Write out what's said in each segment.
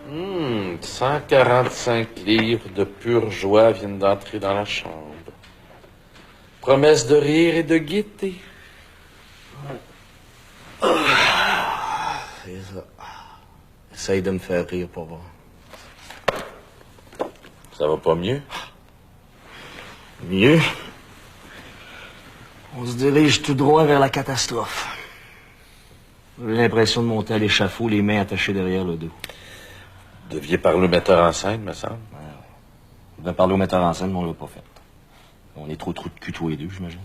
Hum, 145 livres de pure joie viennent d'entrer dans la chambre. Promesse de rire et de gaieté. C'est ça. Essaye de me faire rire pour voir. Ça va pas mieux? Mieux? On se dirige tout droit vers la catastrophe. J'ai l'impression de monter à l'échafaud, les mains attachées derrière le dos. Vous deviez parler au metteur en scène, me semble. Ouais. On devait parler au metteur en scène, mais on l'a pas fait. On est trop de cul tous les deux, j'imagine.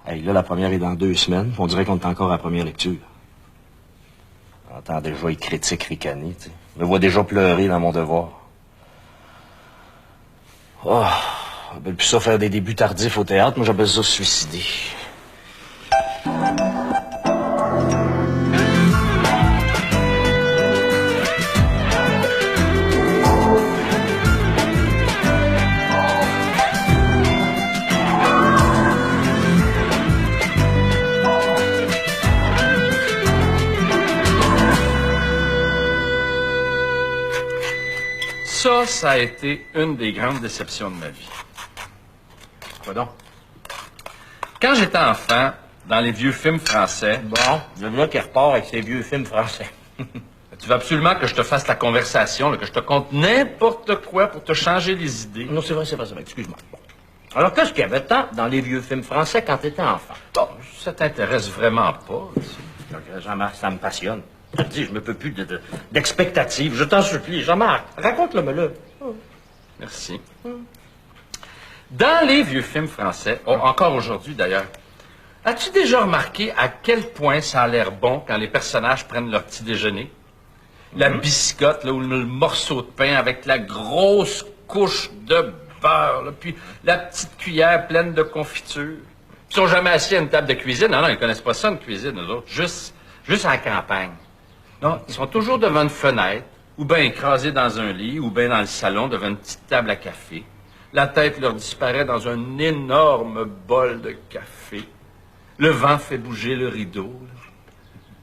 Hey, là, la première est dans 2 semaines. On dirait qu'on est encore à la première lecture. J'entends déjà les critiques ricaner, tu sais. Je me vois déjà pleurer dans mon devoir. Oh, j'appelle plus ça faire des débuts tardifs au théâtre, moi j'appelle ça se suicider. Ça a été une des grandes déceptions de ma vie. Quoi donc? Quand j'étais enfant, dans les vieux films français... Bon, le là qui repart avec ses vieux films français. Tu veux absolument que je te fasse la conversation, là, que je te conte n'importe quoi pour te changer les idées. Non, c'est vrai, excuse-moi. Bon. Alors, qu'est-ce qu'il y avait tant dans les vieux films français quand t'étais enfant? Bon, ça t'intéresse vraiment pas, tu sais. Jean-Marc, ça me passionne. Je te dis, je me peux plus d'expectatives. Je t'en supplie. Jean-Marc, raconte-le-me-le. Merci. Dans les vieux films français, encore aujourd'hui d'ailleurs, as-tu déjà remarqué à quel point ça a l'air bon quand les personnages prennent leur petit déjeuner? La biscotte, là, ou le morceau de pain avec la grosse couche de beurre, là, puis la petite cuillère pleine de confiture. Ils sont jamais assis à une table de cuisine. Non, ils connaissent pas ça, une cuisine, eux autres. Juste à la campagne. Non, ils sont toujours devant une fenêtre, ou bien écrasés dans un lit, ou bien dans le salon, devant une petite table à café. La tête leur disparaît dans un énorme bol de café. Le vent fait bouger le rideau. Là.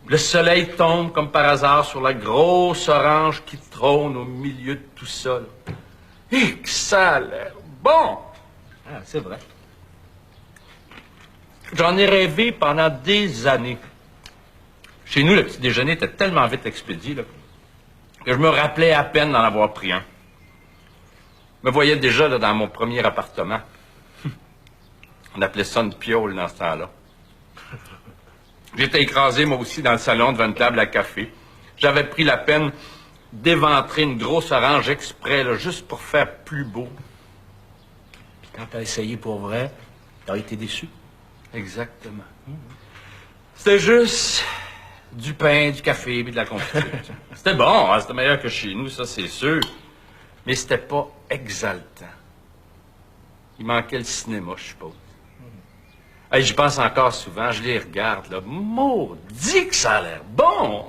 Le soleil tombe comme par hasard sur la grosse orange qui trône au milieu de tout ça. Là. Et que ça a l'air bon! Ah, c'est vrai. J'en ai rêvé pendant des années. Chez nous, le petit déjeuner était tellement vite expédié là, que je me rappelais à peine d'en avoir pris un. Je me voyais déjà là, dans mon premier appartement. On appelait ça une piole dans ce temps-là. J'étais écrasé, moi aussi, dans le salon devant une table à café. J'avais pris la peine d'éventrer une grosse orange exprès, là, juste pour faire plus beau. Puis quand t'as essayé pour vrai, t'as été déçu. Exactement. C'était juste du pain, du café et de la confiture. C'était bon, hein, c'était meilleur que chez nous, ça c'est sûr. Mais c'était pas exaltant. Il manquait le cinéma, je suppose. Hey, j'y pense encore souvent, je les regarde, là. Maudit que ça a l'air bon!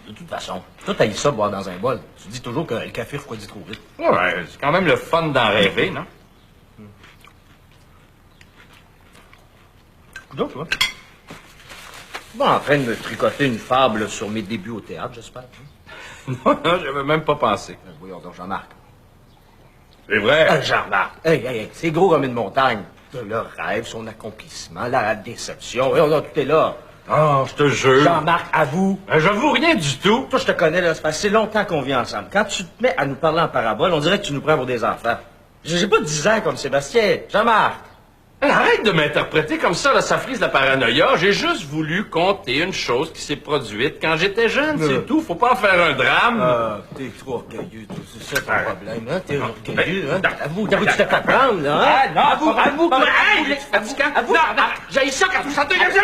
De toute façon, toi, t'as eu ça boire dans un bol. Tu dis toujours que le café refroidit trop vite. Ouais, c'est quand même le fun d'en rêver, non? Donc, tu vois. Bon, en train de me tricoter une fable sur mes débuts au théâtre, j'espère. Non, j'avais même pas pensé. Voyons donc, Jean-Marc. C'est vrai. Jean-Marc, hey, c'est gros comme une montagne. Le rêve, son accomplissement, la déception, tout est là. Ah, je te jure. Jean-Marc, avoue. J'avoue rien du tout. Toi, je te connais, là, ça fait assez longtemps qu'on vit ensemble. Quand tu te mets à nous parler en parabole, on dirait que tu nous prends pour des enfants. J'ai pas 10 ans comme Sébastien. Jean-Marc. Hey, arrête de m'interpréter comme ça, là, ça frise la paranoïa. J'ai juste voulu compter une chose qui s'est produite quand j'étais jeune, c'est tout. Faut pas en faire un drame. Ah, t'es trop orgueilleux, c'est ça ton problème, hein? T'es orgueilleux, hein? Avoue, tu t'es fait prendre, là, hein? Ah, non, avoue, j'ai ça quand tu chantais comme ça.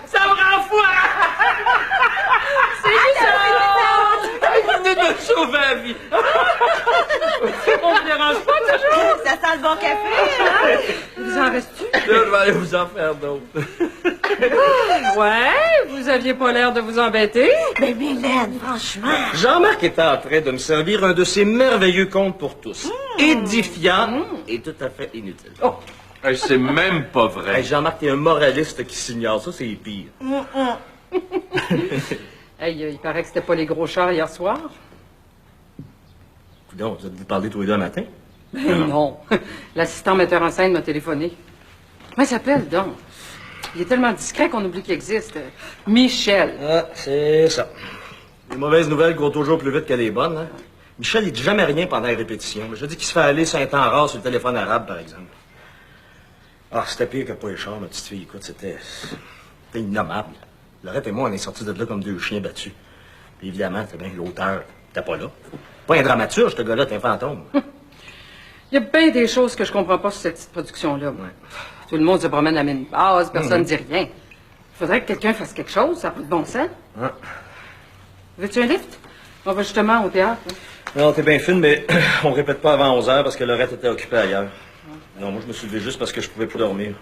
Ça me rend fou. C'est juste ça! Il venait de sauver la vie. On ne dérange pas toujours? Ça sent le bon café, hein? Vous en reste-tu? Là, je vais aller vous en faire d'autres. Ouais, vous aviez pas l'air de vous embêter. Mais Mylène, franchement... Jean-Marc était en train de me servir un de ses merveilleux contes pour tous. Édifiant et tout à fait inutile. Oh, hey, c'est même pas vrai. Hey, Jean-Marc, t'es un moraliste qui s'ignore. Ça, c'est pire. Hey, il paraît que c'était pas les gros chars hier soir. Coudonc, vous êtes-vous parlé tous les deux un matin? Non. L'assistant metteur en scène m'a téléphoné. Comment il s'appelle, donc? Il est tellement discret qu'on oublie qu'il existe. Michel. Ah, c'est ça. Les mauvaises nouvelles courent toujours plus vite que les bonnes, hein? Michel, il dit jamais rien pendant les répétitions. Je dis qu'il se fait aller sur un temps rare sur le téléphone arabe, par exemple. Ah, c'était pire que pas les chars, ma petite fille. Écoute, c'était innommable. Lorette et moi, on est sortis de là comme deux chiens battus. Puis évidemment, c'est bien que l'auteur t'es pas là. Pas un dramaturge, ce gars-là, t'es un fantôme. Il y a bien des choses que je comprends pas sur cette petite production-là. Ouais. Tout le monde se promène la mine basse, personne ne dit rien. Il faudrait que quelqu'un fasse quelque chose, ça n'a pas de bon sens. Ouais. Veux-tu un lift? On va justement au théâtre. Hein? Non, t'es bien fine, mais on répète pas avant 11 heures parce que Lorette était occupée ailleurs. Non, moi, je me suis levé juste parce que je pouvais plus dormir.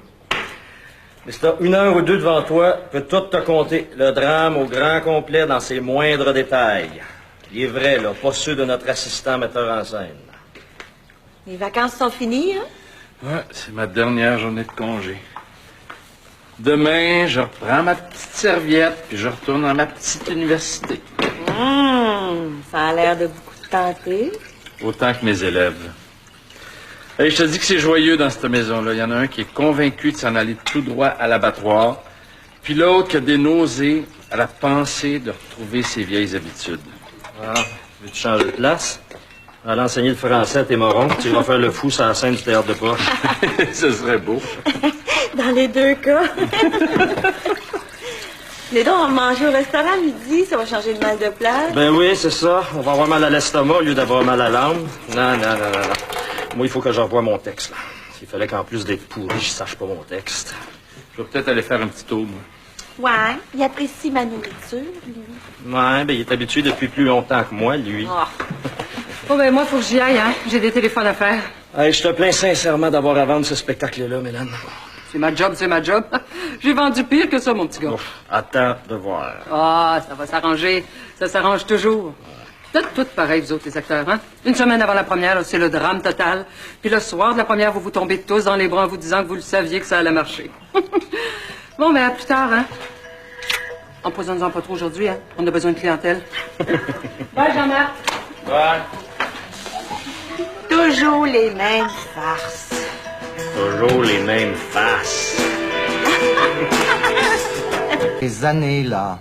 Mais si t'as 1 heure ou 2 devant toi, peut tout te compter. Le drame au grand complet dans ses moindres détails. Il est vrai, là, pas ceux de notre assistant metteur en scène. Les vacances sont finies, hein? Ouais, c'est ma dernière journée de congé. Demain, je reprends ma petite serviette, puis je retourne dans ma petite université. Ça a l'air de beaucoup te tenter. Autant que mes élèves. Hey, je te dis que c'est joyeux dans cette maison-là. Il y en a un qui est convaincu de s'en aller tout droit à l'abattoir, puis l'autre qui a des nausées à la pensée de retrouver ses vieilles habitudes. Ah, veux-tu changer de place? Aller enseigner le français à tes morons, tu vas faire le fou sur la scène du théâtre de poche. Ce serait beau. Dans les deux cas. Les deux, on va manger au restaurant midi, ça va changer le mal de place. Ben oui, c'est ça. On va avoir mal à l'estomac au lieu d'avoir mal à l'âme. Non. Moi, il faut que je revoie mon texte, là. Il fallait qu'en plus d'être pourri, je sache pas mon texte. Je vais peut-être aller faire un petit tour, moi. Ouais, il apprécie ma nourriture, lui. Ouais, ben il est habitué depuis plus longtemps que moi, lui. Oh, ben moi, il faut que j'y aille, hein. J'ai des téléphones à faire. Hey, je te plains sincèrement d'avoir à vendre ce spectacle-là, Mélane. C'est ma job, c'est ma job. J'ai vendu pire que ça, mon petit gars. Bon, attends de voir. Ah, ça va s'arranger. Ça s'arrange toujours. Tout pareil, vous autres, les acteurs, hein? Une semaine avant la première, là, c'est le drame total. Puis le soir de la première, vous vous tombez tous dans les bras en vous disant que vous le saviez que ça allait marcher. Bon, mais à plus tard, hein? Empoisonne-en pas trop aujourd'hui, hein? On a besoin de clientèle. Bye, Jean-Marc. Ouais. Toujours les mêmes farces. Toujours les mêmes faces. Ces années-là.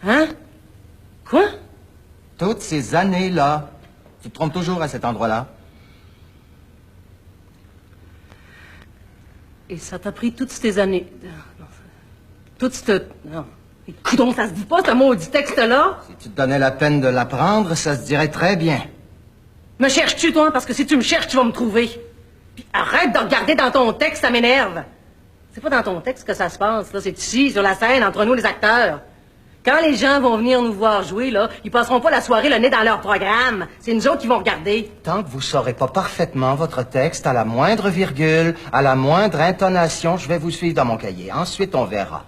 Hein? Quoi? Toutes ces années-là. Tu te trompes toujours à cet endroit-là. Et ça t'a pris toutes ces années. Toute cette... Non. Coudonc, ça se dit pas, ce maudit texte-là? Si tu te donnais la peine de l'apprendre, ça se dirait très bien. Me cherches-tu, toi? Parce que si tu me cherches, tu vas me trouver. Puis arrête de regarder dans ton texte, ça m'énerve. C'est pas dans ton texte que ça se passe, là. C'est ici, sur la scène, entre nous, les acteurs. Quand les gens vont venir nous voir jouer, là, ils passeront pas la soirée le nez dans leur programme. C'est nous autres qui vont regarder. Tant que vous saurez pas parfaitement votre texte, à la moindre virgule, à la moindre intonation, je vais vous suivre dans mon cahier. Ensuite, on verra.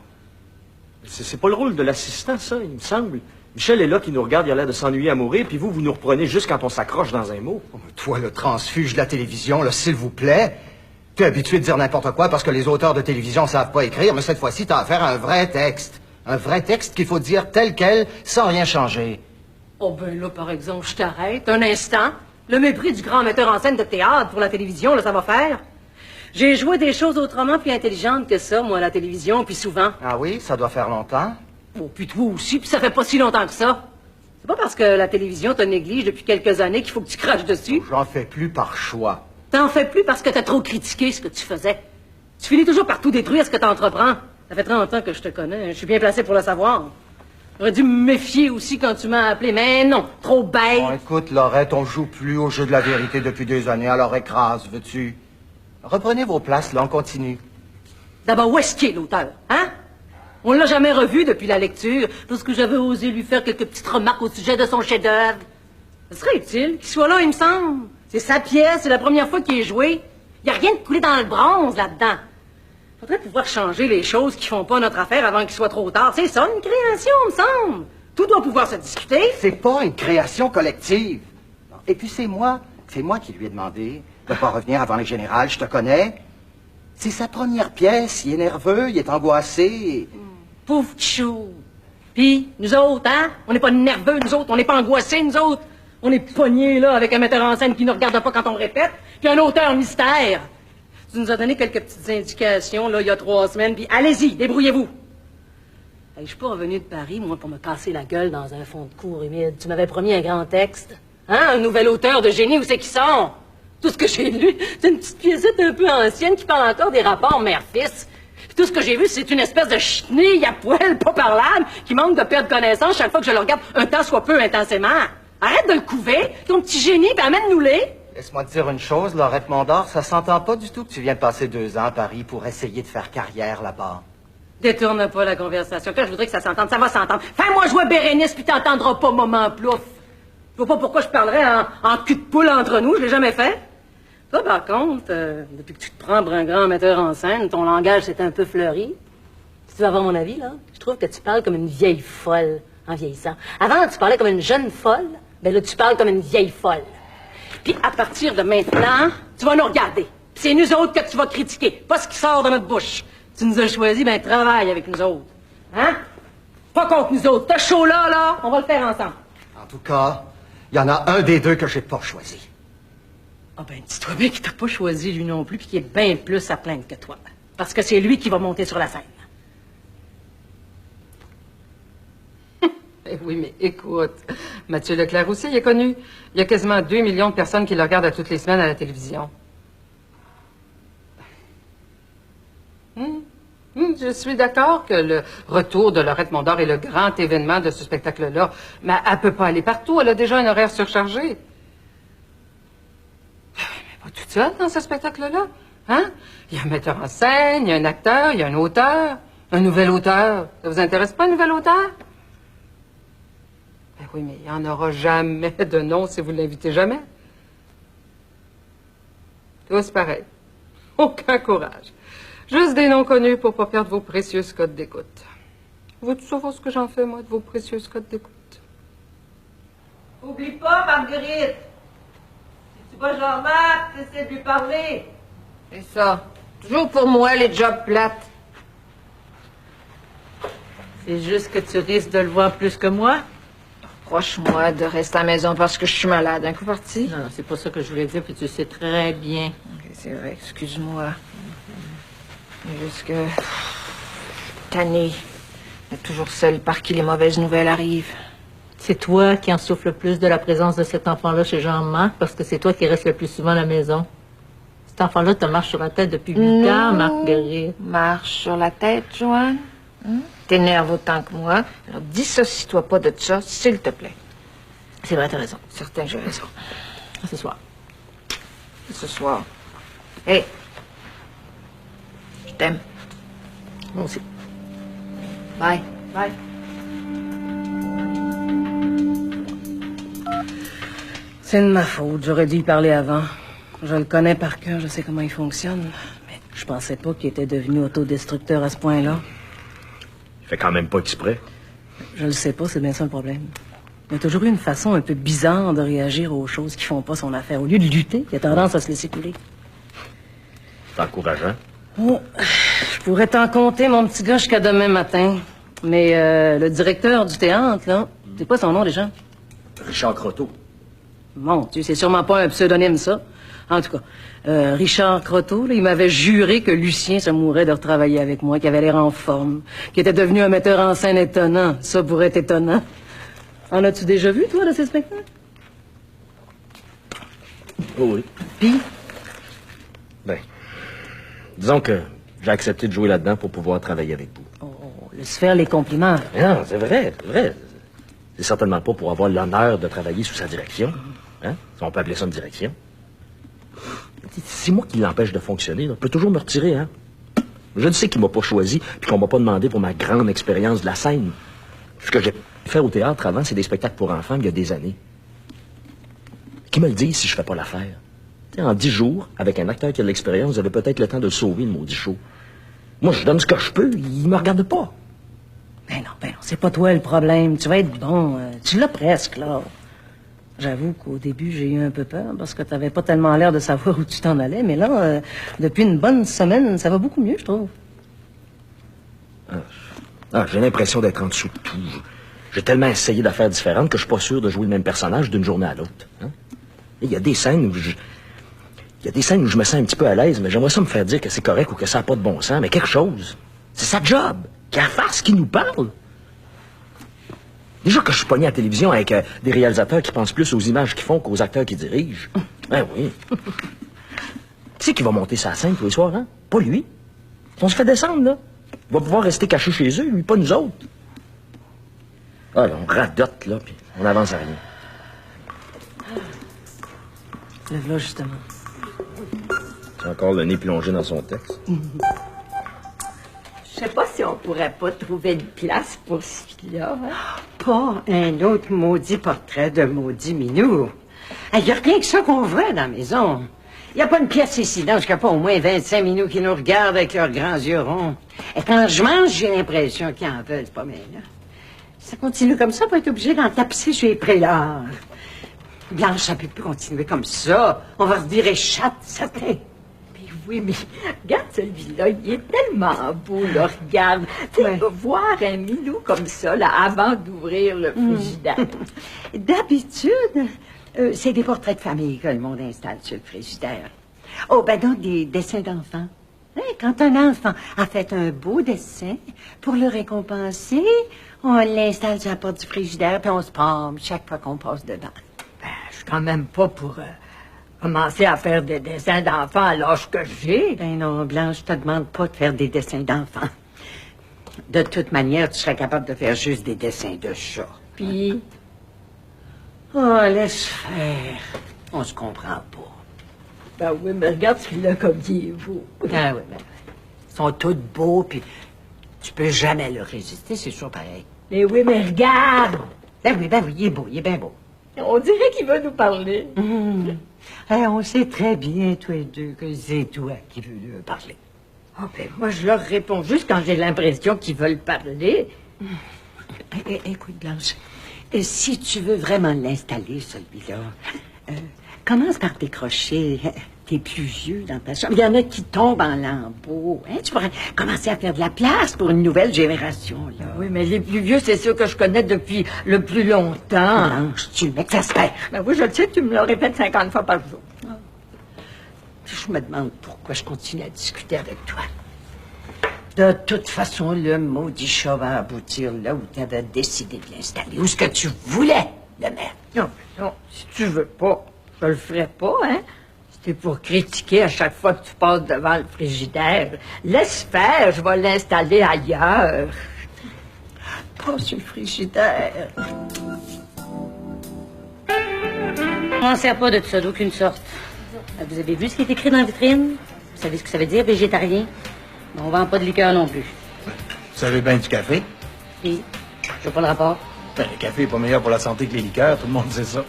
C'est pas le rôle de l'assistant, ça, il me semble. Michel est là qui nous regarde, il a l'air de s'ennuyer à mourir, puis vous nous reprenez juste quand on s'accroche dans un mot. Oh, mais toi, le transfuge de la télévision, là, s'il vous plaît. Tu es habitué de dire n'importe quoi parce que les auteurs de télévision savent pas écrire, mais cette fois-ci, t'as affaire à un vrai texte. Un vrai texte qu'il faut dire tel quel, sans rien changer. Oh ben là, par exemple, je t'arrête un instant. Le mépris du grand metteur en scène de théâtre pour la télévision, là, ça va faire. J'ai joué des choses autrement plus intelligentes que ça, moi, à la télévision, puis souvent. Ah oui, ça doit faire longtemps. Oh, puis toi aussi, puis ça fait pas si longtemps que ça. C'est pas parce que la télévision te néglige depuis quelques années qu'il faut que tu craches dessus. J'en fais plus par choix. T'en fais plus parce que t'as trop critiqué ce que tu faisais. Tu finis toujours par tout détruire ce que t'entreprends. Ça fait 30 ans que je te connais, je suis bien placé pour le savoir. J'aurais dû me méfier aussi quand tu m'as appelé, mais non, trop bête. Bon, écoute, Laurette, on joue plus au jeu de la vérité depuis des années, alors écrase, veux-tu? Reprenez vos places, là, on continue. D'abord, où est-ce qu'il est, l'auteur, hein? On l'a jamais revu depuis la lecture, parce que j'avais osé lui faire quelques petites remarques au sujet de son chef-d'œuvre. Ce serait utile qu'il soit là, il me semble. C'est sa pièce, c'est la première fois qu'il est joué. Il n'y a rien de coulé dans le bronze là-dedans. Faudrait pouvoir changer les choses qui font pas notre affaire avant qu'il soit trop tard. C'est ça, une création, me semble. Tout doit pouvoir se discuter. C'est pas une création collective. Et puis c'est moi qui lui ai demandé de pas revenir avant les générales, je te connais. C'est sa première pièce, il est nerveux, il est angoissé. Pauvre chou. Puis, nous autres, hein? On n'est pas nerveux, nous autres. On n'est pas angoissés, nous autres. On est pognés, là, avec un metteur en scène qui ne regarde pas quand on répète, puis un auteur mystère. Tu nous as donné quelques petites indications, là, il y a 3 semaines, puis allez-y, débrouillez-vous. Hey, je suis pas revenu de Paris, moi, pour me casser la gueule dans un fond de cour humide. Tu m'avais promis un grand texte. Hein? Un nouvel auteur de génie, où c'est qu'ils sont? Tout ce que j'ai lu, c'est une petite piécette un peu ancienne qui parle encore des rapports mère-fils. Tout ce que j'ai vu, c'est une espèce de chenille à poil pas parlable qui manque de perdre connaissance chaque fois que je le regarde un tant soit peu intensément. Arrête de le couver, ton petit génie, puis amène-nous-les. Laisse-moi te dire une chose, Laurette Mondor, ça s'entend pas du tout que tu viens de passer 2 ans à Paris pour essayer de faire carrière là-bas. Détourne pas la conversation. Toi, je voudrais que ça s'entende. Ça va s'entendre. Fais-moi jouer Bérénice, puis t'entendras pas moment plouf. Je vois pas pourquoi je parlerais en cul de poule entre nous. Je l'ai jamais fait. Toi, par contre, depuis que tu te prends pour un grand metteur en scène, ton langage s'est un peu fleuri. Si tu veux avoir mon avis, là, je trouve que tu parles comme une vieille folle en vieillissant. Avant, tu parlais comme une jeune folle. Ben là, tu parles comme une vieille folle. Puis à partir de maintenant, tu vas nous regarder. Puis c'est nous autres que tu vas critiquer, pas ce qui sort de notre bouche. Tu nous as choisi, ben travaille avec nous autres. Hein? Pas contre nous autres. T'as chaud là, on va le faire ensemble. En tout cas, il y en a un des deux que j'ai pas choisi. Ah ben, dis-toi bien qu'il t'a pas choisi lui non plus, puis qu'il est bien plus à plaindre que toi. Parce que c'est lui qui va monter sur la scène. Eh oui, mais écoute, Mathieu Leclerc aussi, il est connu. Il y a quasiment 2 millions de personnes qui le regardent à toutes les semaines à la télévision. Je suis d'accord que le retour de Laurette Mondor est le grand événement de ce spectacle-là, mais elle peut pas aller partout, elle a déjà un horaire surchargé. Mais pas toute seule dans ce spectacle-là, hein? Il y a un metteur en scène, il y a un acteur, il y a un auteur, un nouvel auteur. Ça vous intéresse pas, un nouvel auteur? Ben oui, mais il n'y en aura jamais de nom si vous ne l'invitez jamais. Tous pareil. Aucun courage. Juste des noms connus pour pas perdre vos précieuses codes d'écoute. Veux-tu savoir ce que j'en fais, moi, de vos précieuses codes d'écoute? Oublie pas, Marguerite. Si tu vois Jean-Marc, essaie de lui parler. C'est ça. Toujours pour moi, les jobs plates. C'est juste que tu risques de le voir plus que moi. Proche-moi de rester à la maison parce que je suis malade. Un coup parti? Non, c'est pas ça que je voulais dire, puis tu sais très bien. Ok, c'est vrai, excuse-moi. C'est juste que... Tannée. D'être toujours seule par qui les mauvaises nouvelles arrivent. C'est toi qui en souffle le plus de la présence de cet enfant-là chez Jean-Marc, parce que c'est toi qui restes le plus souvent à la maison. Cet enfant-là te marche sur la tête depuis 8 ans, Marguerite. Marche sur la tête, Joanne. T'énerves autant que moi. Alors, dissocie-toi pas de ça, s'il te plaît. C'est vrai, t'as raison. Certain que j'ai raison. À ce soir. Ce soir. Hé! Je t'aime. Moi aussi. Bye. Bye. C'est de ma faute. J'aurais dû y parler avant. Je le connais par cœur, je sais comment il fonctionne. Mais je pensais pas qu'il était devenu autodestructeur à ce point-là. Il fait quand même pas exprès. Je le sais pas, c'est bien ça le problème. Il a toujours eu une façon un peu bizarre de réagir aux choses qui font pas son affaire. Au lieu de lutter, il a tendance à se laisser couler. C'est encourageant. Oh, je pourrais t'en compter, mon petit gars, jusqu'à demain matin. Mais le directeur du théâtre, là, c'est quoi son nom déjà? Richard Croteau. Mon Dieu, c'est sûrement pas un pseudonyme, ça. En tout cas, Richard Croteau, là, il m'avait juré que Lucien se mourrait de retravailler avec moi, qu'il avait l'air en forme, qu'il était devenu un metteur en scène étonnant. Ça pourrait être étonnant. En as-tu déjà vu, toi, de ces spectacles? Oh oui. Puis? Ben, disons que j'ai accepté de jouer là-dedans pour pouvoir travailler avec vous. Oh, laisse faire les compliments. Mais non, c'est vrai, c'est vrai. C'est certainement pas pour avoir l'honneur de travailler sous sa direction. Hein? Si on peut appeler ça une direction. C'est moi qui l'empêche de fonctionner. Là. Je peux toujours me retirer, hein. Je le sais qu'il m'a pas choisi, puis qu'on m'a pas demandé pour ma grande expérience de la scène. Ce que j'ai fait au théâtre avant, c'est des spectacles pour enfants il y a des années. Qui me le dit si je fais pas l'affaire? En 10 jours, avec un acteur qui a de l'expérience, vous avez peut-être le temps de le sauver, le maudit show. Moi, je donne ce que je peux, il me regarde pas. Ben non, c'est pas toi le problème. Tu vas être bon. Tu l'as presque, là. J'avoue qu'au début, j'ai eu un peu peur parce que t'avais pas tellement l'air de savoir où tu t'en allais. Mais là, depuis une bonne semaine, ça va beaucoup mieux, je trouve. J'ai l'impression d'être en dessous de tout. J'ai tellement essayé d'affaires différentes que je suis pas sûr de jouer le même personnage d'une journée à l'autre. Hein? Il y a des scènes où je me sens un petit peu à l'aise, mais j'aimerais ça me faire dire que c'est correct ou que ça n'a pas de bon sens, mais quelque chose. C'est sa job. Qu'il fasse, qu'il nous parle. Déjà que je suis pogné à la télévision avec des réalisateurs qui pensent plus aux images qu'ils font qu'aux acteurs qui dirigent. Ben oui. Qui c'est qui va monter sa scène tous les soirs, hein? Pas lui. On se fait descendre, là. Il va pouvoir rester caché chez eux, lui, pas nous autres. Ah, là, on radote, là, puis on avance à rien. Le voilà, justement. C'est encore le nez plongé dans son texte. Je sais pas si on pourrait pas trouver une place pour celui-là. Hein? Pas un autre maudit portrait de maudit minou. Il n'y a rien que ça qu'on voit dans la maison. Il n'y a pas une pièce ici, donc il n'y a pas au moins 25 minous qui nous regardent avec leurs grands yeux ronds. Et quand je mange, j'ai l'impression qu'ils en veulent, c'est pas mal, là. Ça continue comme ça, on va être obligé d'en tapisser chez les prélats. Blanche, ça peut plus continuer comme ça. On va revirer chatte, certain. Oui, mais regarde celui-là, il est tellement beau, là, regarde. Tu sais, voir un minou comme ça, là, avant d'ouvrir le frigidaire. D'habitude, c'est des portraits de famille que le monde installe sur le frigidaire. Oh, ben donc des dessins d'enfants. Hein, quand un enfant a fait un beau dessin, pour le récompenser, on l'installe sur la porte du frigidaire, puis on se palme chaque fois qu'on passe dedans. Ben, je suis quand même pas pour commencer à faire des dessins d'enfants à l'âge que j'ai. Ben non, Blanche, je te demande pas de faire des dessins d'enfants. De toute manière, tu serais capable de faire juste des dessins de chats. Puis? Oh, laisse faire. On se comprend pas. Ben oui, mais regarde celui-là comme il est beau. Ah oui, ben ils sont tous beaux, puis tu peux jamais leur résister, c'est toujours pareil. Mais oui, mais regarde! Ben oui, il est beau, il est bien beau. On dirait qu'il va nous parler. On sait très bien, tous les deux, que c'est toi qui veux leur parler. Oh, ben moi, je leur réponds juste quand j'ai l'impression qu'ils veulent parler. Écoute, Blanche, si tu veux vraiment l'installer, celui-là, commence par décrocher tes plus vieux dans ta chambre. Il y en a qui tombent en lambeaux. Hein? Tu pourrais commencer à faire de la place pour une nouvelle génération, là. Oui, mais les plus vieux, c'est ceux que je connais depuis le plus longtemps. Blanche, tu m'exaspères. Ben oui, je le sais, tu me le répètes 50 fois par jour. Je me demande pourquoi je continue à discuter avec toi. De toute façon, le maudit chat va aboutir là où tu avais décidé de l'installer. Où est-ce que tu voulais le mettre? Non, si tu veux pas, je le ferai pas, hein. C'est pour critiquer à chaque fois que tu passes devant le frigidaire. Laisse faire, je vais l'installer ailleurs. Pas sur le frigidaire. On n'en sert pas de ça, d'aucune sorte. Vous avez vu ce qui est écrit dans la vitrine? Vous savez ce que ça veut dire, végétarien? On vend pas de liqueur non plus. Vous savez bien du café? Oui. Je vois pas le rapport. Ben, le café est pas meilleur pour la santé que les liqueurs, tout le monde sait ça.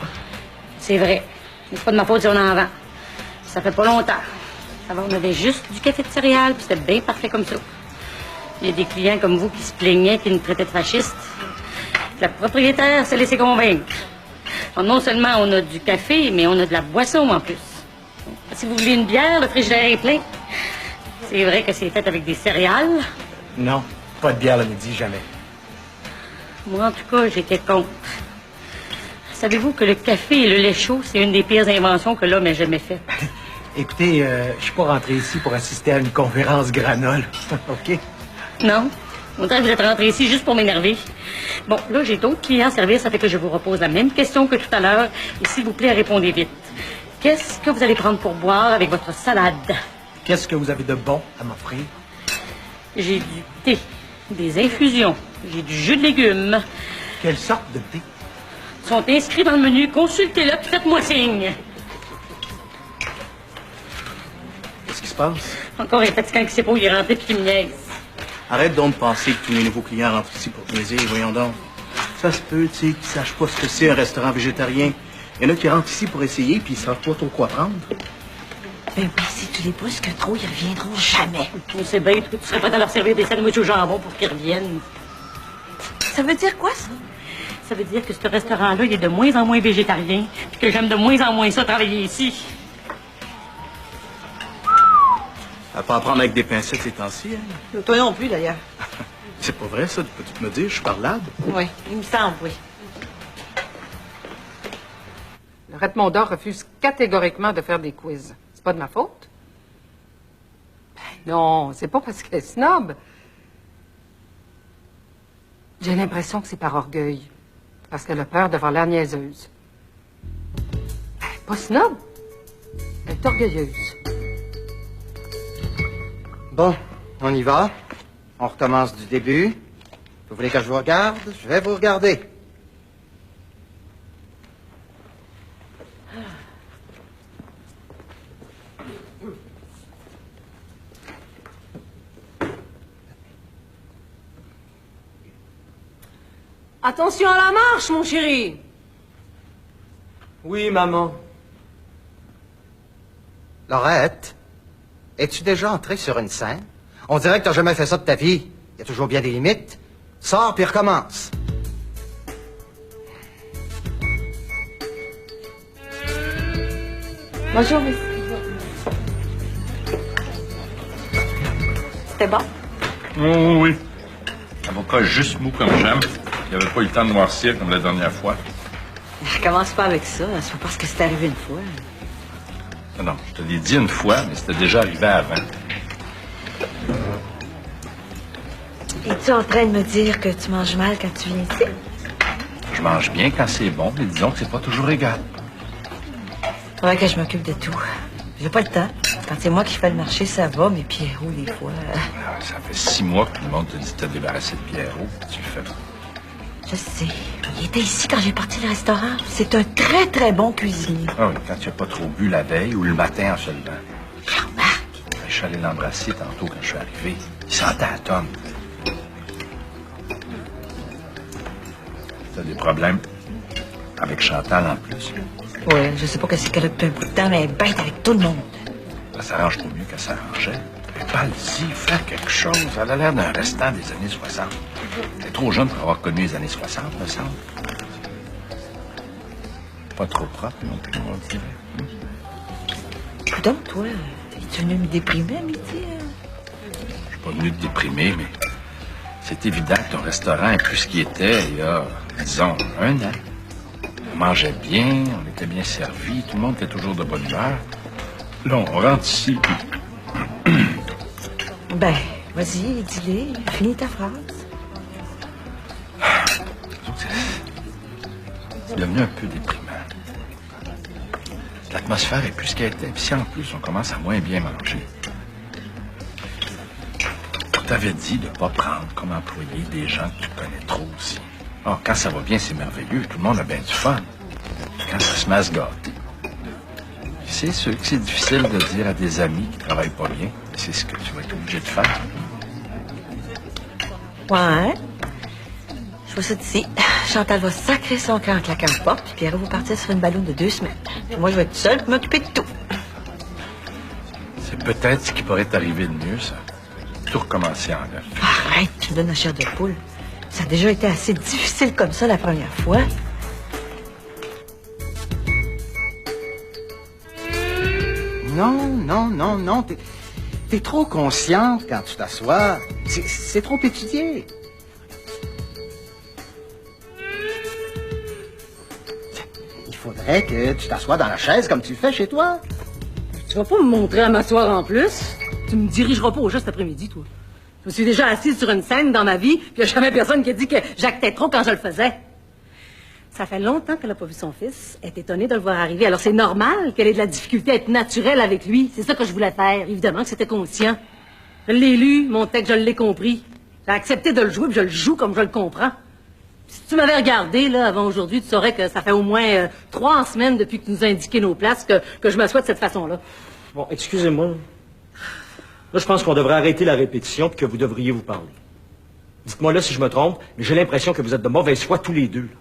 C'est vrai. Mais c'est pas de ma faute si on en vend. Ça fait pas longtemps. Avant, on avait juste du café de céréales, puis c'était bien parfait comme ça. Il y a des clients comme vous qui se plaignaient, qui nous traitaient de fascistes. La propriétaire s'est laissée convaincre. Alors, non seulement on a du café, mais on a de la boisson en plus. Si vous voulez une bière, le frigidaire est plein. C'est vrai que c'est fait avec des céréales. Non, pas de bière le midi, jamais. Moi, en tout cas, j'étais contre. Savez-vous que le café et le lait chaud, c'est une des pires inventions que l'homme ait jamais faites? Écoutez, je suis pas rentré ici pour assister à une conférence granole, OK? Non. On dirait que vous êtes rentré ici juste pour m'énerver. Bon, là, j'ai d'autres clients à servir, ça fait que je vous repose la même question que tout à l'heure. Et s'il vous plaît, répondez vite. Qu'est-ce que vous allez prendre pour boire avec votre salade? Qu'est-ce que vous avez de bon à m'offrir? J'ai du thé, des infusions, j'ai du jus de légumes. Quelle sorte de thé? Ils sont inscrits dans le menu. Consultez-le, puis faites-moi signe. Qu'est-ce qui se passe? Encore un fatigant qui sait pas où il est rentré puis qui me niaise. Arrête donc de penser que tous les nouveaux clients rentrent ici pour plaisir, voyons donc. Ça se peut, tu sais, qu'ils sachent pas ce que c'est un restaurant végétarien. Il y en a qui rentrent ici pour essayer, puis ils savent pas trop quoi prendre. Ben oui, si tu les pousses que trop, ils reviendront jamais. On sait bien que tu serais prêt à leur servir des sandwichs au jambon pour qu'ils reviennent. Ça veut dire quoi, ça? Ça veut dire que ce restaurant-là, il est de moins en moins végétarien, puis que j'aime de moins en moins ça travailler ici. À pas apprendre avec des pincettes ces temps-ci, hein? Toi non plus, d'ailleurs. C'est pas vrai, ça? Peux-tu me dire, je suis parlable? Oui, il me semble, oui. Le Redmonda refuse catégoriquement de faire des quiz. C'est pas de ma faute? Ben non, c'est pas parce qu'elle est snob. J'ai l'impression que c'est par orgueil. Parce qu'elle a peur d'avoir l'air niaiseuse. Ben, pas snob. Elle est orgueilleuse. Bon, on y va. On recommence du début. Vous voulez que je vous regarde? Je vais vous regarder. Attention à la marche, mon chéri. Oui, maman. Laurette, es-tu déjà entrée sur une scène? On dirait que t'as jamais fait ça de ta vie. Il y a toujours bien des limites. Sors puis recommence. Bonjour, monsieur. C'était bon? Oh, oui. Avocat juste mou comme j'aime. Il n'avait pas eu le temps de noircir comme la dernière fois. Recommence pas avec ça. C'est pas parce que c'est arrivé une fois. Non, non, je te l'ai dit une fois, mais c'était déjà arrivé avant. Es-tu en train de me dire que tu manges mal quand tu viens ici? Je mange bien quand c'est bon, mais disons que c'est pas toujours égal. Faudrait que je m'occupe de tout. J'ai pas le temps. Quand c'est moi qui fais le marché, ça va, mais Pierrot, des fois... Ça fait 6 mois que tout le monde te dit de te débarrasser de Pierrot, puis tu le fais pas. Je sais. Il était ici quand j'ai parti le restaurant. C'est un très, très bon cuisinier. Ah oui, quand tu n'as pas trop bu la veille ou le matin en se levant. Jean-Marc! Je suis allé l'embrasser tantôt quand je suis arrivé. Il sentait à tonne. T'as des problèmes avec Chantal en plus. Ouais, je sais pas qu'est-ce qu'elle a depuis un bout de temps, mais elle est bête avec tout le monde. Ça s'arrange pas mieux qu'elle s'arrangeait. Parle-y, fais quelque chose. Elle a l'air d'un restant des années 60. Elle est trop jeune pour avoir connu les années 60, me semble. Pas trop propre, non plus, on dirait. Donc, toi, es-tu venu me déprimer à midi? Je suis pas venu te déprimer, mais c'est évident que ton restaurant est plus ce qu'il était il y a, disons, 1 an. On mangeait bien, on était bien servis, tout le monde était toujours de bonne humeur. Là, on rentre ici, puis... Ben, vas-y, dis-le, finis ta phrase. C'est devenu un peu déprimant. L'atmosphère est plus ce qu'elle était, puis si en plus on commence à moins bien manger. On t'avait dit de ne pas prendre comme employé des gens que tu connais trop aussi. Or, quand ça va bien, c'est merveilleux, tout le monde a bien du fun. Quand ça se met à se gâter. C'est sûr que c'est difficile de dire à des amis qui travaillent pas bien, mais c'est ce que tu vas être obligé de faire. Ouais. Je vois ça d'ici. Chantal va sacrer son camp en claquant la porte, puis Pierrot va partir sur une balloune de 2 semaines. Puis moi, je vais être seule pour m'occuper de tout. C'est peut-être ce qui pourrait t'arriver de mieux, ça. Tout recommencer en neuf. Arrête, tu me donnes la chair de poule. Ça a déjà été assez difficile comme ça la première fois. Non. T'es trop consciente quand tu t'assois. C'est trop étudié. Il faudrait que tu t'assois dans la chaise comme tu le fais chez toi. Tu vas pas me montrer à m'asseoir en plus? Tu me dirigeras pas au jeu cet après-midi, toi. Je me suis déjà assise sur une scène dans ma vie, puis il n'y a jamais personne qui a dit que j'actais trop quand je le faisais. Ça fait longtemps qu'elle n'a pas vu son fils. Elle est étonnée de le voir arriver. Alors c'est normal qu'elle ait de la difficulté à être naturelle avec lui. C'est ça que je voulais faire. Évidemment que c'était conscient. Je l'ai lu, mon texte, je l'ai compris. J'ai accepté de le jouer, puis je le joue comme je le comprends. Si tu m'avais regardé, là, avant aujourd'hui, tu saurais que ça fait au moins 3 semaines depuis que tu nous as indiqué nos places que je m'assois de cette façon-là. Bon, excusez-moi. Là, je pense qu'on devrait arrêter la répétition puis que vous devriez vous parler. Dites-moi là si je me trompe, mais j'ai l'impression que vous êtes de mauvaise foi tous les deux. Là.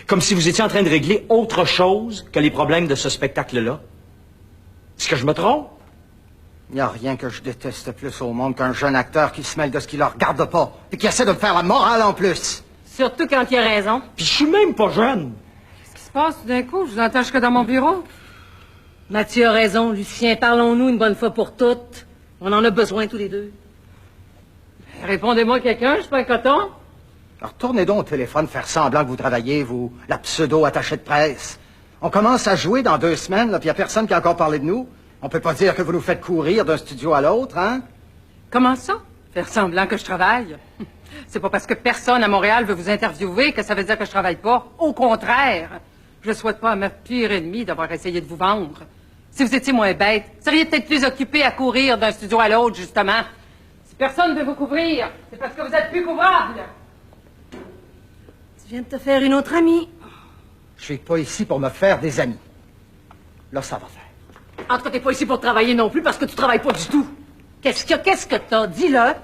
Comme si vous étiez en train de régler autre chose que les problèmes de ce spectacle-là. Est-ce que je me trompe? Il n'y a rien que je déteste plus au monde qu'un jeune acteur qui se mêle de ce qui le regarde pas, et qui essaie de me faire la morale en plus. Surtout quand il a raison. Puis je suis même pas jeune. Qu'est-ce qui se passe tout d'un coup? Je vous entends jusque dans mon bureau. Mathieu a raison, Lucien. Parlons-nous une bonne fois pour toutes. On en a besoin tous les deux. Répondez-moi quelqu'un, je suis pas un coton. Alors tournez donc au téléphone, faire semblant que vous travaillez, vous, la pseudo-attachée de presse. On commence à jouer dans 2 semaines, là, puis il n'y a personne qui a encore parlé de nous. On peut pas dire que vous nous faites courir d'un studio à l'autre, hein? Comment ça? Faire semblant que je travaille? C'est pas parce que personne à Montréal veut vous interviewer que ça veut dire que je travaille pas. Au contraire. Je souhaite pas à ma pire ennemie d'avoir essayé de vous vendre. Si vous étiez moins bête, vous seriez peut-être plus occupé à courir d'un studio à l'autre, justement. Si personne ne veut vous couvrir, c'est parce que vous êtes plus couvrable. Tu viens de te faire une autre amie. Je suis pas ici pour me faire des amis. Là, ça va faire. En tout cas, t'es pas ici pour travailler non plus parce que tu travailles pas du tout. Qu'est-ce que t'as? Dis-le.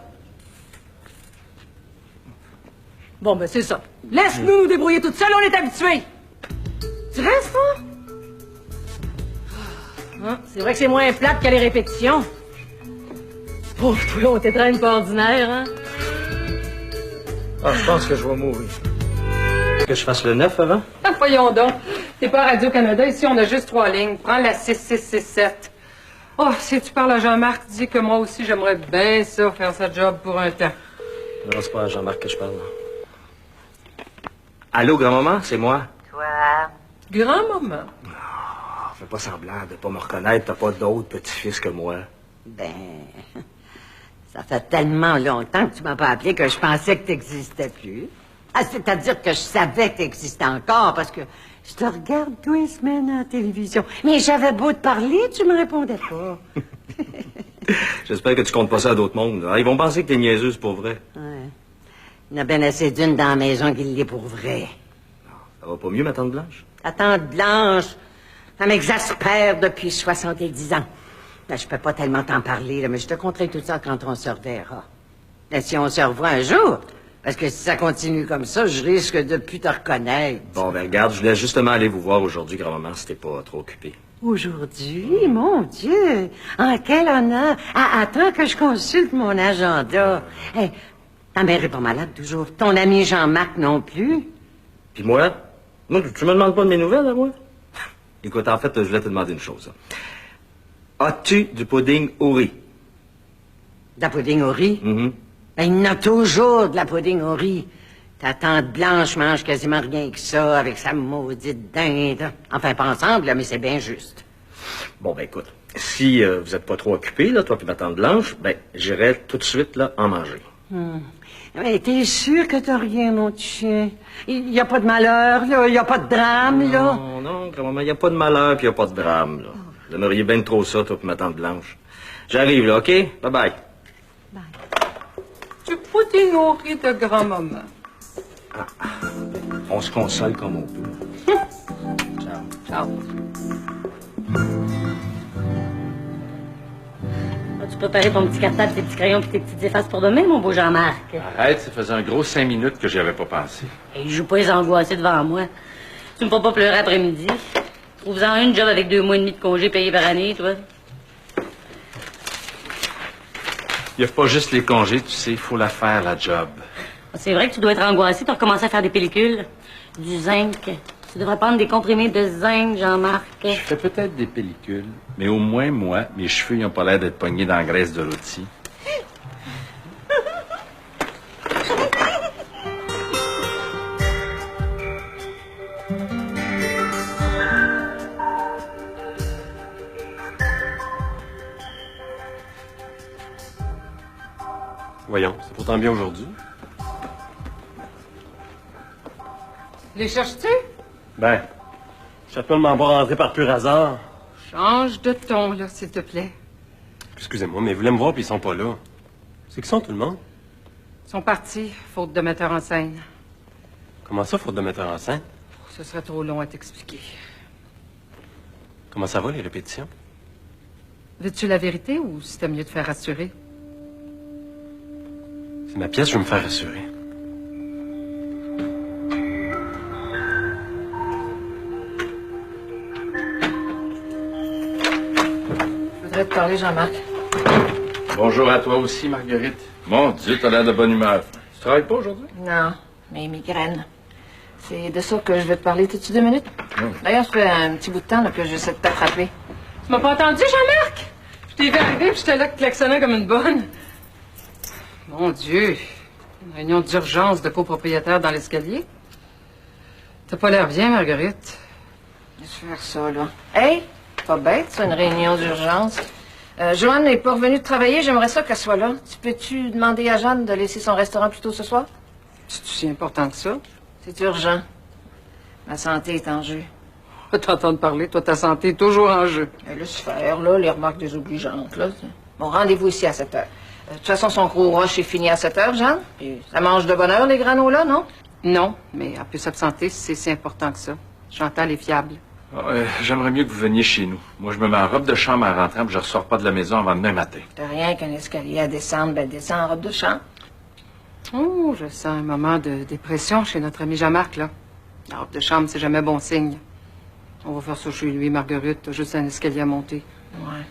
Bon, ben c'est ça. Laisse-nous nous débrouiller toutes seules, on est habitués. Tu restes, toi? Ah, c'est vrai que c'est moins plate qu'à les répétitions. Pauvre toi, on t'étreigne pas ordinaire, hein? Ah, je pense que je vais mourir. Que je fasse le 9 avant? Ah, voyons donc. T'es pas à Radio-Canada, ici on a juste 3 lignes. Prends la 6667. Oh, si tu parles à Jean-Marc, dis que moi aussi j'aimerais bien ça, faire sa job pour un temps. Non, c'est pas à Jean-Marc que je parle. Allô, grand-maman, c'est moi. Toi? Grand-maman. Ah, fais pas semblant de pas me reconnaître, t'as pas d'autres petits-fils que moi. Ben, ça fait tellement longtemps que tu m'as pas appelé que je pensais que t'existais plus. Ah, c'est-à-dire que je savais que t'existais encore parce que je te regarde tous les semaines à la télévision. Mais j'avais beau te parler, tu me répondais pas. J'espère que tu comptes pas ça à d'autres mondes. Hein? Ils vont penser que t'es niaiseuse pour vrai. Ouais. Il y en a bien assez d'une dans la maison qui l'est pour vrai. Ça va pas mieux, ma tante Blanche? La tante Blanche, ça m'exaspère depuis 70 ans. Là, je peux pas tellement t'en parler, là, mais je te conterai tout ça quand on se reverra. Et si on se revoit un jour, parce que si ça continue comme ça, je risque de plus te reconnaître. Bon, ben regarde, je voulais justement aller vous voir aujourd'hui, grand-maman, si t'es pas trop occupé. Aujourd'hui, mon Dieu, en quel honneur. Ah, attends que je consulte mon agenda. Hey, ta mère est pas malade toujours. Ton ami Jean-Marc non plus. Puis moi? Non, tu me demandes pas de mes nouvelles, à moi? Écoute, en fait, je voulais te demander une chose. As-tu du pudding au riz? De la pudding au riz? Mm-hmm. Ben, il y en a toujours de la pudding au riz. Ta tante Blanche mange quasiment rien que ça, avec sa maudite dinde. Enfin, pas ensemble, là, mais c'est bien juste. Bon, ben écoute, si vous êtes pas trop occupés, là, toi puis ma tante Blanche, ben, j'irai tout de suite, là, en manger. Mais t'es sûr que t'as rien, mon petit chien? Il y a pas de malheur, là? Il y a pas de drame, là? Non, non, grand-maman, il y a pas de malheur puis il y a pas de drame, là. Vous aimeriez bien trop ça, toi puis ma tante Blanche. J'arrive, là, OK? Bye-bye. Tu pudding au riz de grand-maman. On se console comme on peut. Ciao. Ciao. As-tu préparé ton petit cartable, tes petits crayons et tes petites effaces pour demain, mon beau Jean-Marc? Arrête, ça faisait un gros 5 minutes que j'y avais pas pensé. Hey, joue pas les angoissés devant moi. Tu me feras pas pleurer après-midi. Trouve-en une job avec 2 mois et demi de congé payé par année, toi. Il n'y a pas juste les congés, tu sais, il faut la faire, la job. C'est vrai que tu dois être angoissé, tu as recommencé à faire des pellicules. Du zinc. Tu devrais prendre des comprimés de zinc, Jean-Marc. Je fais peut-être des pellicules, mais au moins, moi, mes cheveux n'ont pas l'air d'être pognés dans la graisse de rôti. Voyons, c'est pourtant bien aujourd'hui. Les cherches-tu? Ben, je suis tellement pas rentré par pur hasard. Change de ton, là, s'il te plaît. Excusez-moi, mais ils voulaient me voir puis ils sont pas là. C'est qui sont tout le monde? Ils sont partis, faute de metteur en scène. Comment ça, faute de metteur en scène? Ce serait trop long à t'expliquer. Comment ça va, les répétitions? Veux-tu la vérité ou c'était mieux de faire rassurer? C'est ma pièce, je veux me faire rassurer. Je voudrais te parler, Jean-Marc. Bonjour à toi aussi, Marguerite. Mon Dieu, t'as l'air de bonne humeur. Tu travailles pas aujourd'hui? Non, mes migraines. C'est de ça que je vais te parler. T'as-tu 2 minutes? D'ailleurs, ça fait un petit bout de temps là, que j'essaie de t'attraper. Tu m'as pas entendu, Jean-Marc? Je t'ai vu arriver puis j'étais là klaxonnant comme une bonne. Mon Dieu. Une réunion d'urgence de copropriétaires dans l'escalier. T'as pas l'air bien, Marguerite. Laisse faire ça, là. Hey, pas bête, ça, une réunion d'urgence. Joanne n'est pas revenue de travailler. J'aimerais ça qu'elle soit là. Peux-tu demander à Jeanne de laisser son restaurant plus tôt ce soir? C'est si important que ça? C'est urgent. Ma santé est en jeu. T'entendre parler, toi, ta santé est toujours en jeu. Laisse faire, là, les remarques désobligeantes, là. Bon, rendez-vous ici à 7 heures. De toute façon, son gros rush est fini à 7 heures, Jeanne. Puis ça mange de bonne heure, les granolas, non? Non, mais elle peut s'absenter si c'est si important que ça. Chantal est fiable. J'aimerais mieux que vous veniez chez nous. Moi, je me mets en robe de chambre en rentrant, puis je ressors pas de la maison avant demain matin. T'as rien qu'un escalier à descendre, ben descends en robe de chambre. Oh, je sens un moment de dépression chez notre ami Jean-Marc, là. La robe de chambre, c'est jamais bon signe. On va faire ça chez lui, Marguerite. T'as juste un escalier à monter. Ouais.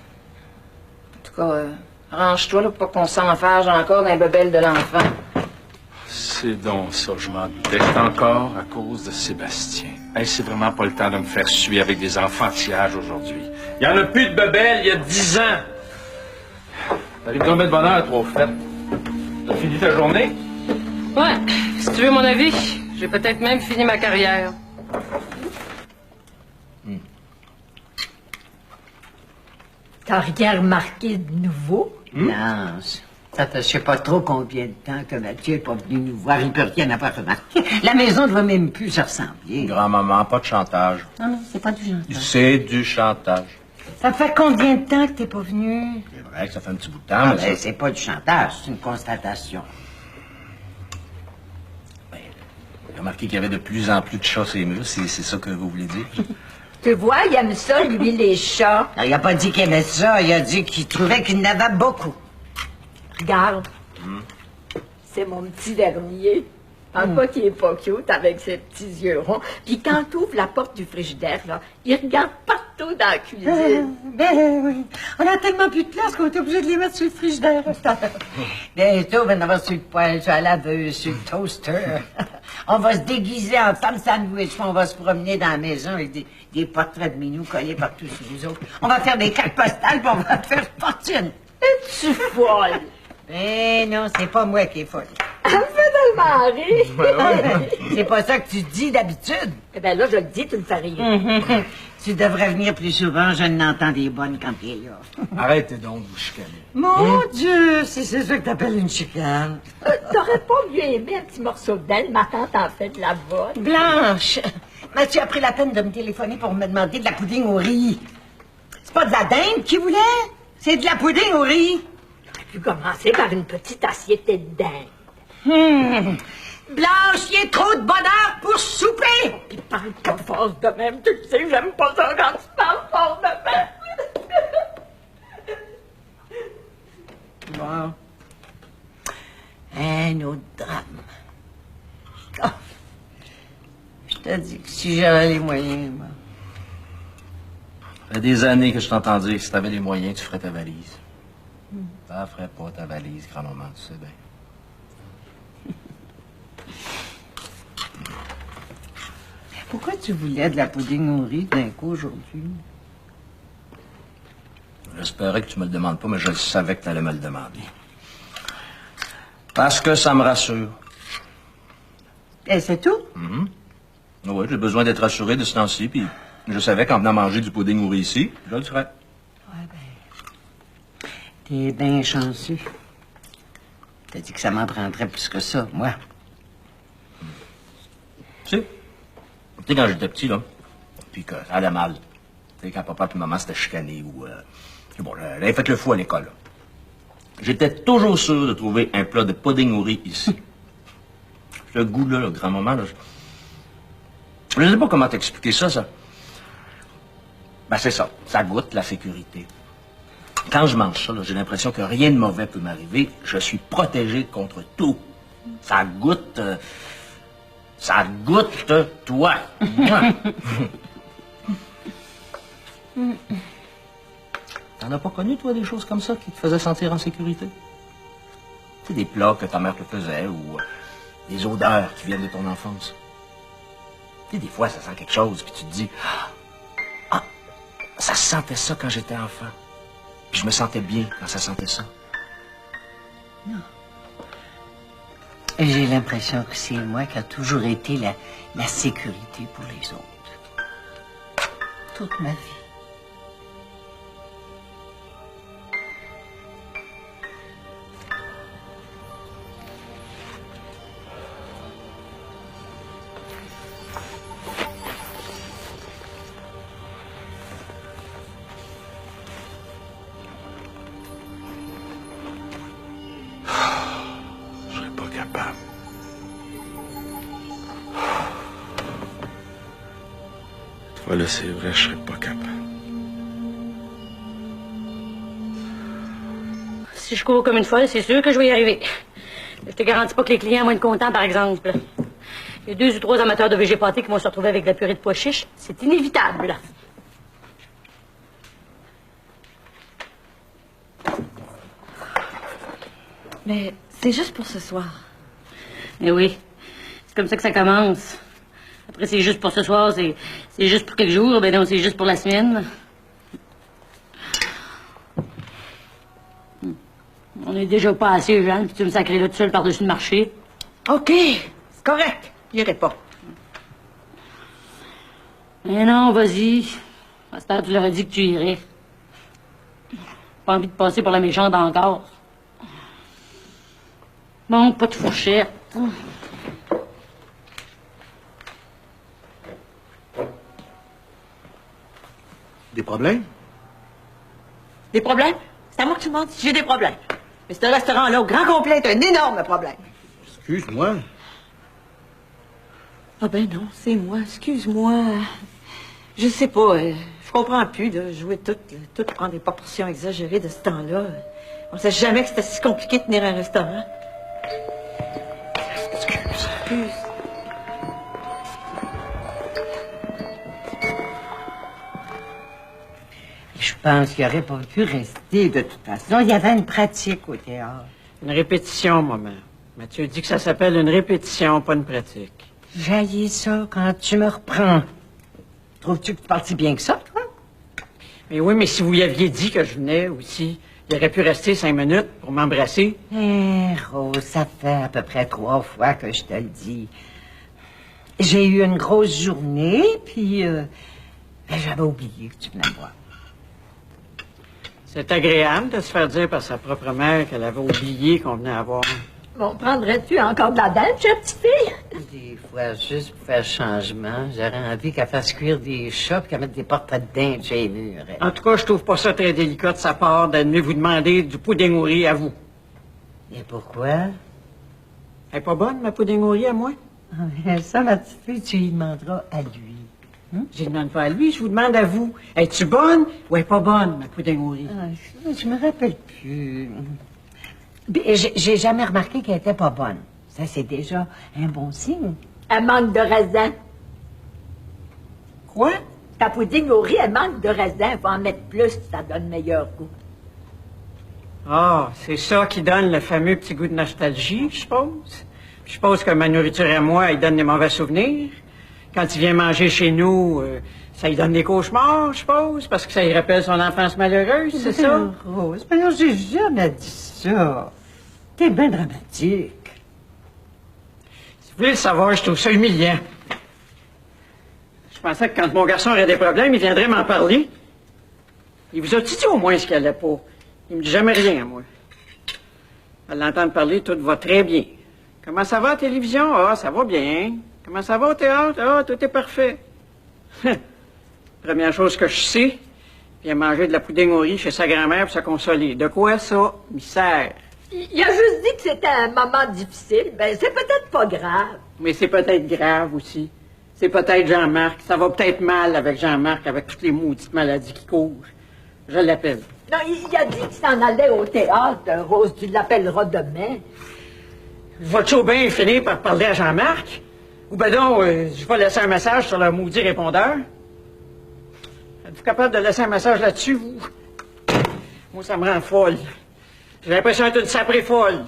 En tout cas, range-toi, là, pour pas qu'on s'enfarge encore d'un bebelle de l'enfant. C'est donc ça, je m'en doutais. Encore à cause de Sébastien. Hey, c'est vraiment pas le temps de me faire suer avec des enfantillages aujourd'hui. Il y en a plus de bebelles il y a 10 ans. T'arrives donc de bonne heure, toi, au fait. T'as fini ta journée? Ouais, si tu veux mon avis, j'ai peut-être même fini ma carrière. T'as rien remarqué de nouveau? Non, ça fait je sais pas trop combien de temps que Mathieu est pas venu nous voir. Il peut rien avoir remarqué. La maison ne va même plus se ressembler. Grand-maman, pas de chantage. Non, c'est pas du chantage. C'est du chantage. Ça fait combien de temps que t'es pas venu? C'est vrai que ça fait un petit bout de temps, mais ça... C'est pas du chantage, c'est une constatation. J'ai remarqué qu'il y avait de plus en plus de chats sur les murs. C'est ça que vous voulez dire? Tu vois, il aime ça, lui, les chats. Il a pas dit qu'il aimait ça, il a dit qu'il trouvait qu'il en avait beaucoup. Regarde. C'est mon petit dernier. En quoi qu'il est pas cute avec ses petits yeux ronds. Puis quand tu ouvres la porte du frigidaire, là, il regarde partout dans la cuisine. Ben oui. On a tellement plus de place qu'on est obligé de les mettre sur le frigidaire. Bientôt, on va en avoir sur le poêle, sur la laveuse, sur le toaster. On va se déguiser en femme sandwich, puis on va se promener dans la maison avec des portraits de Minou collés partout sur les autres. On va faire des cartes postales, puis on va te faire fortune. Es-tu folle? Eh non, c'est pas moi qui est folle. Elle me fait tellement rire. C'est pas ça que tu dis d'habitude. Eh bien là, je le dis, tu me fais rire. Tu devrais venir plus souvent, je n'entends des bonnes quand t'es là. Arrêtez donc de vous chicaner. Mon Dieu, si c'est ça que t'appelles une chicane. T'aurais pas mieux aimé un petit morceau d'aile, ma tante en fait de la bonne. Blanche, Mathieu a pris la peine de me téléphoner pour me demander de la pudding au riz. C'est pas de la dinde qu'il voulait, c'est de la pudding au riz. J'aurais pu commencer par une petite assiette de dinde. Blanche, il y a trop de bonheur pour souper. Puis parle pas fort de même, tu le sais, j'aime pas ça quand tu parles fort de même. Bon. Un autre drame. Oh. Je te dis que si j'avais les moyens, moi. Ça fait des années que je t'entends dire que si t'avais les moyens, tu ferais ta valise. Ça ferait pas ta valise, grand-maman, tu sais bien. Pourquoi tu voulais de la pudding au riz d'un coup aujourd'hui? J'espérais que tu me le demandes pas, mais je savais que tu allais me le demander. Parce que ça me rassure. Et c'est tout? Oui, j'ai besoin d'être rassuré de ce temps-ci, puis je savais qu'en venant manger du pudding au riz ici, je le ferais. Ouais, ben... T'es bien chanceux. T'as dit que ça m'en prendrait plus que ça, moi. Tu sais, quand j'étais petit, là, puis que ça allait mal, tu sais, quand papa et maman s'étaient chicanés ou... bon, j'avais fait le fou à l'école, là. J'étais toujours sûr de trouver un plat de pudding au riz ici. Ce goût-là, le grand-maman, là, je ne sais pas comment t'expliquer ça. Ben, c'est ça. Ça goûte la sécurité. Quand je mange ça, là, j'ai l'impression que rien de mauvais peut m'arriver. Je suis protégé contre tout. Ça goûte... ça goûte toi. T'en as pas connu, toi, des choses comme ça qui te faisaient sentir en sécurité? Tu sais, des plats que ta mère te faisait ou des odeurs qui viennent de ton enfance. Tu sais, des fois, ça sent quelque chose, puis tu te dis, ah, ça sentait ça quand j'étais enfant. Puis je me sentais bien quand ça sentait ça. Non. J'ai l'impression que c'est moi qui a toujours été la sécurité pour les autres. Toute ma vie. Voilà, c'est vrai, je serais pas capable. Si je cours comme une folle, c'est sûr que je vais y arriver. Je te garantis pas que les clients vont être contents, par exemple. Il y a 2 ou 3 amateurs de VG pâté qui vont se retrouver avec de la purée de pois chiches. C'est inévitable. Mais c'est juste pour ce soir. Eh oui, c'est comme ça que ça commence. Après, c'est juste pour ce soir, c'est juste pour quelques jours. Ben non, c'est juste pour la semaine. On est déjà pas assez, Jeanne, puis tu me sacrais là tout seul par-dessus le marché. OK, c'est correct. J'irai pas. Eh non, vas-y. À cette heure, tu leur as dit que tu irais. Pas envie de passer pour la méchante encore. Bon, pas de fourchette. Des problèmes? Des problèmes? C'est à moi que tu demandes si j'ai des problèmes. Mais ce restaurant-là, au grand complet, est un énorme problème. Excuse-moi. Ah ben non, c'est moi. Excuse-moi. Je sais pas. Je comprends plus, là. Jouer tout prendre des proportions exagérées de ce temps-là. On sait jamais que c'était si compliqué de tenir un restaurant. Excuse. Je pense qu'il n'aurait pas pu rester de toute façon. Il y avait une pratique au théâtre. Une répétition, maman. Mathieu dit que ça s'appelle une répétition, pas une pratique. J'haïs ça quand tu me reprends. Trouves-tu que tu parles si bien que ça, toi? Mais oui, mais si vous lui aviez dit que je venais aussi, il aurait pu rester 5 minutes pour m'embrasser. Rose, ça fait à peu près 3 fois que je te le dis. J'ai eu une grosse journée, puis j'avais oublié que tu venais me voir. C'est agréable de se faire dire par sa propre mère qu'elle avait oublié qu'on venait avoir. Bon, prendrais-tu encore de la dinde, chère petite fille? Des fois, juste pour faire changement, j'aurais envie qu'elle fasse cuire des chats et qu'elle mette des portraits de dinde chez les murs. En tout cas, je trouve pas ça très délicat de sa part de venir vous demander du pudding au riz à vous. Et pourquoi? Elle est pas bonne, ma pudding au riz à moi? Ça, ma petite fille, tu lui demanderas à lui. Je ne demande pas à lui, je vous demande à vous. Es-tu bonne ou est pas bonne, ma pudding au riz? Je me rappelle plus. J'ai jamais remarqué qu'elle était pas bonne. Ça, c'est déjà un bon signe. Elle manque de raisin. Quoi? Ta pudding au riz, elle manque de raisin. Faut en mettre plus, ça donne meilleur goût. Ah, c'est ça qui donne le fameux petit goût de nostalgie, je suppose. Je suppose que ma nourriture à moi, elle donne des mauvais souvenirs. Quand il vient manger chez nous, ça lui donne des cauchemars, je suppose, parce que ça lui rappelle son enfance malheureuse, c'est ça? Rose, mais non, j'ai jamais dit ça. T'es bien dramatique. Si vous voulez le savoir, je trouve ça humiliant. Je pensais que quand mon garçon aurait des problèmes, il viendrait m'en parler. Il vous a-tu dit au moins ce qu'il allait pas? Il me dit jamais rien, moi. À l'entendre parler, tout va très bien. Comment ça va à la télévision? Ah, ça va bien. Comment ça va au théâtre? Ah, tout est parfait. Première chose que je sais, il a mangé de la pudding au riz chez sa grand-mère pour se consoler. De quoi ça, mystère? Il a juste dit que c'était un moment difficile. Ben, c'est peut-être pas grave. Mais c'est peut-être grave aussi. C'est peut-être Jean-Marc. Ça va peut-être mal avec Jean-Marc, avec toutes les maudites maladies qui courent. Je l'appelle. Non, il a dit qu'il s'en allait au théâtre. Rose, tu l'appelleras demain. Vas-tu bien finir par parler à Jean-Marc? Ou ben donc, je vais laisser un message sur le maudit répondeur. Êtes-vous capable de laisser un message là-dessus, vous? Moi, ça me rend folle. J'ai l'impression d'être une saprée folle.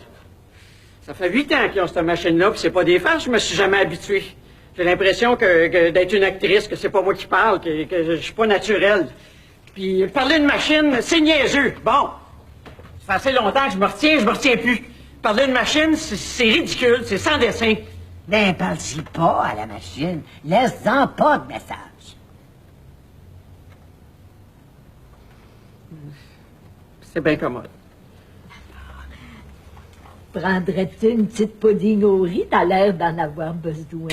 Ça fait 8 ans qu'ils ont cette machine-là, puis c'est pas des farces, je me suis jamais habitué. J'ai l'impression que d'être une actrice, que c'est pas moi qui parle, que je suis pas naturel. Puis parler de machine, c'est niaiseux. Bon, ça fait assez longtemps que je me retiens plus. Parler de machine, c'est ridicule, c'est sans dessin. Ben, parle-y pas à la machine. Laisse-en pas de message. C'est bien commode. Prendrais-tu une petite pudding au riz? T'as l'air d'en avoir besoin.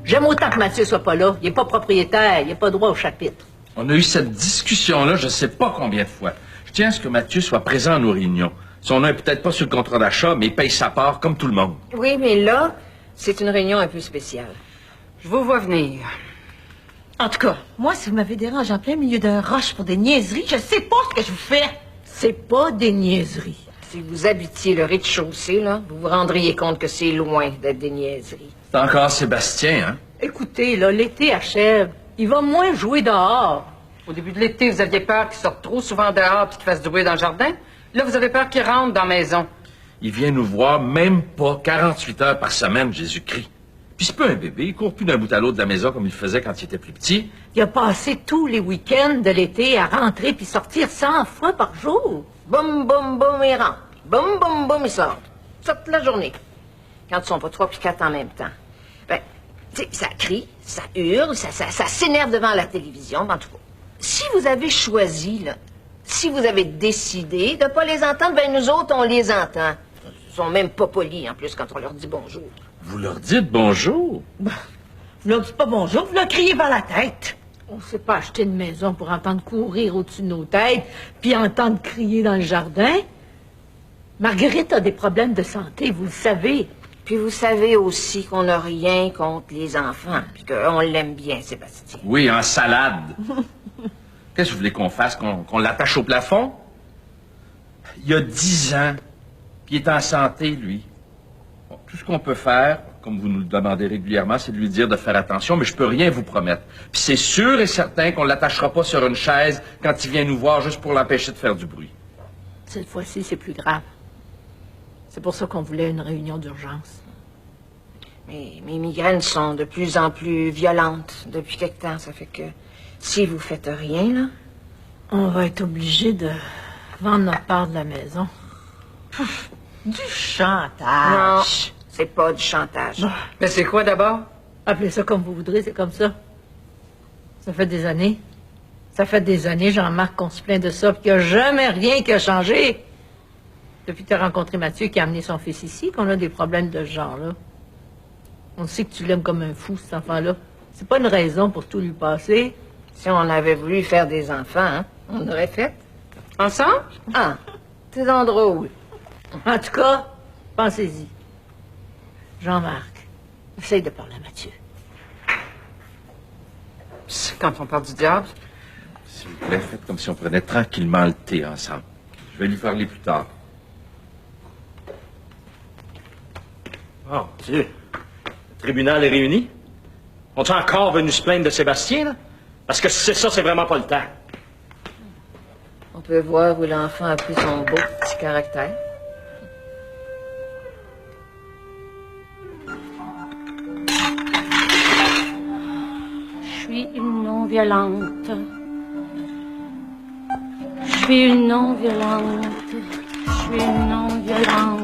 J'aime autant que Mathieu soit pas là. Il est pas propriétaire, il n'a pas droit au chapitre. On a eu cette discussion-là, je sais pas combien de fois. Je tiens à ce que Mathieu soit présent à nos réunions. Son nom est peut-être pas sur le contrat d'achat, mais il paye sa part comme tout le monde. Oui, mais là, c'est une réunion un peu spéciale. Je vous vois venir. En tout cas, moi, si vous m'avez dérangé en plein milieu d'un rush pour des niaiseries, je sais pas ce que je vous fais. C'est pas des niaiseries. Si vous habitiez le rez-de-chaussée, là, vous vous rendriez compte que c'est loin d'être des niaiseries. C'est encore Sébastien, hein? Écoutez, là, l'été achève. Il va moins jouer dehors. Au début de l'été, vous aviez peur qu'il sorte trop souvent dehors puis qu'il fasse du bruit dans le jardin. Là, vous avez peur qu'il rentre dans la maison. Il vient nous voir même pas 48 heures par semaine, Jésus-Christ. Puis c'est pas un bébé, il court plus d'un bout à l'autre de la maison comme il faisait quand il était plus petit. Il a passé tous les week-ends de l'été à rentrer puis sortir 100 fois par jour. Boum, boum, boum, il rentre. Boum, boum, boum, il sort. Toute la journée. Quand ils sont pas 3 puis 4 en même temps. Ben, tu sais, ça crie, ça hurle, ça s'énerve devant la télévision. En tout cas, si vous avez choisi, là, si vous avez décidé de pas les entendre, ben nous autres, on les entend. Ils sont même pas polis, en plus, quand on leur dit bonjour. Vous leur dites bonjour? Vous leur dites pas bonjour, vous leur criez vers la tête. On s'est pas acheté une maison pour entendre courir au-dessus de nos têtes puis entendre crier dans le jardin. Marguerite a des problèmes de santé, vous le savez. Puis vous savez aussi qu'on n'a rien contre les enfants, puis qu'on l'aime bien, Sébastien. Oui, en salade. Qu'est-ce que vous voulez qu'on fasse? Qu'on l'attache au plafond? Il y a 10 ans, puis il est en santé, lui. Bon, tout ce qu'on peut faire, comme vous nous le demandez régulièrement, c'est de lui dire de faire attention, mais je peux rien vous promettre. Puis c'est sûr et certain qu'on l'attachera pas sur une chaise quand il vient nous voir juste pour l'empêcher de faire du bruit. Cette fois-ci, c'est plus grave. C'est pour ça qu'on voulait une réunion d'urgence. Mais mes migraines sont de plus en plus violentes depuis quelque temps. Ça fait que si vous faites rien, là... On va être obligé de vendre notre part de la maison. Du chantage. Non, c'est pas du chantage. Mais c'est quoi d'abord? Appelez ça comme vous voudrez, c'est comme ça. Ça fait des années. Ça fait des années, Jean-Marc, qu'on se plaint de ça, puis qu'il n'y a jamais rien qui a changé. Depuis que tu as rencontré Mathieu qui a amené son fils ici, qu'on a des problèmes de ce genre-là. On sait que tu l'aimes comme un fou, cet enfant-là. C'est pas une raison pour tout lui passer. Si on avait voulu faire des enfants, hein, on aurait fait. Ensemble? Ah, c'est donc drôle. En tout cas, pensez-y. Jean-Marc, essaye de parler à Mathieu. C'est quand on parle du diable? S'il vous plaît, faites comme si on prenait tranquillement le thé ensemble. Je vais lui parler plus tard. Oh, Dieu. Le tribunal est réuni? On est encore venu se plaindre de Sébastien, là? Parce que si c'est ça, c'est vraiment pas le temps. On peut voir où l'enfant a pris son beau petit caractère. Je suis une non-violente. Je suis une non-violente. Je suis une non-violente.